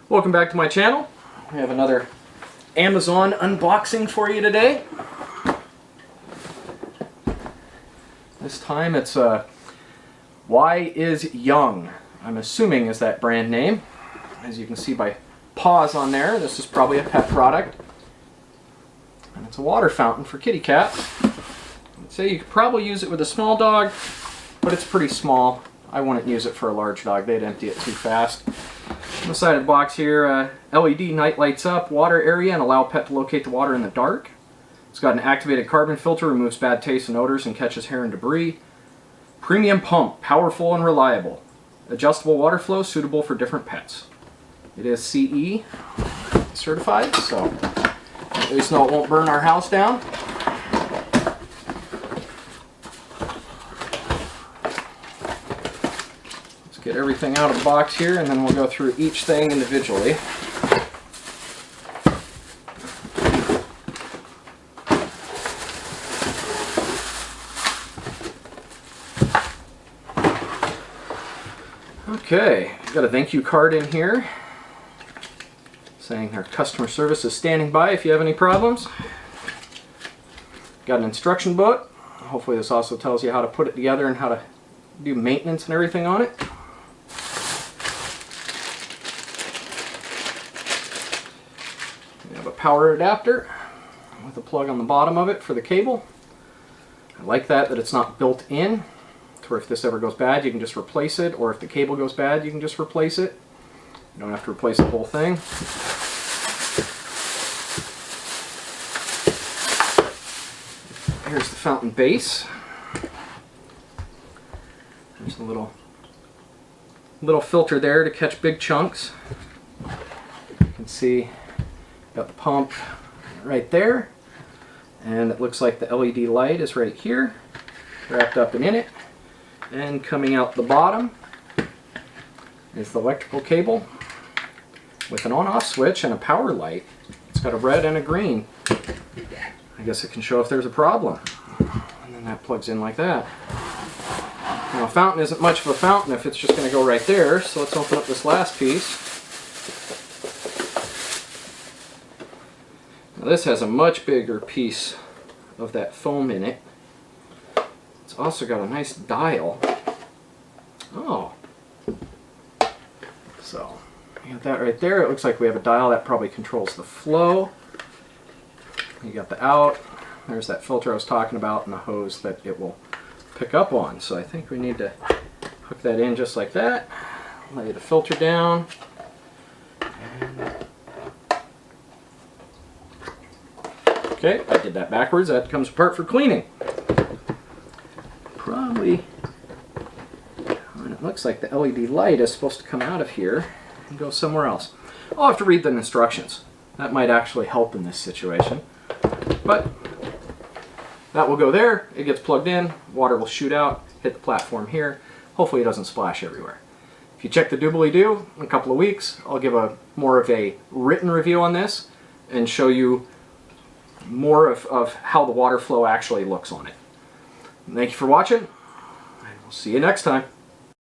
Welcome back to my channel. We have another Amazon unboxing for you today. This time it's isYoung. I'm assuming is that brand name. As you can see by paws on there, this is probably a pet product. And it's a water fountain for kitty cat. I'd say you could probably use it with a small dog, but it's pretty small. I wouldn't use it for a large dog. They'd empty it too fast. On the side of the box here, LED night lights up, water area, and allow pet to locate the water in the dark. It's got an activated carbon filter, removes bad taste and odors, and catches hair and debris. Premium pump, powerful and reliable. Adjustable water flow, suitable for different pets. It is CE certified, so at least know it won't burn our house down. Get everything out of the box here, and then we'll go through each thing individually. Okay, got a thank you card in here saying their customer service is standing by if you have any problems. Got an instruction book. Hopefully this also tells you how to put it together and how to do maintenance and everything on it. We have a power adapter with a plug on the bottom of it for the cable. I like that it's not built in, to where if this ever goes bad you can just replace it, or if the cable goes bad you can just replace it. You don't have to replace the whole thing. Here's the fountain base. There's a little filter there to catch big chunks. You can see got the pump right there, and it looks like the LED light is right here, wrapped up and in it. And coming out the bottom is the electrical cable with an on-off switch and a power light. It's got a red and a green. I guess it can show if there's a problem. And then that plugs in like that. Now a fountain isn't much of a fountain if it's just going to go right there, so let's open up this last piece. Now this has a much bigger piece of that foam in it. It's also got a nice dial. Oh. So, you got that right there. It looks like we have a dial that probably controls the flow. You got the out. There's that filter I was talking about and the hose that it will pick up on. So I think we need to hook that in just like that. Lay the filter down. Okay, I did that backwards. That comes apart for cleaning. Probably, and it looks like the LED light is supposed to come out of here and go somewhere else. I'll have to read the instructions. That might actually help in this situation. But that will go there. It gets plugged in. Water will shoot out, hit the platform here. Hopefully it doesn't splash everywhere. If you check the doobly-doo in a couple of weeks, I'll give more of a written review on this and show you more of how the water flow actually looks on it. Thank you for watching, and we'll see you next time.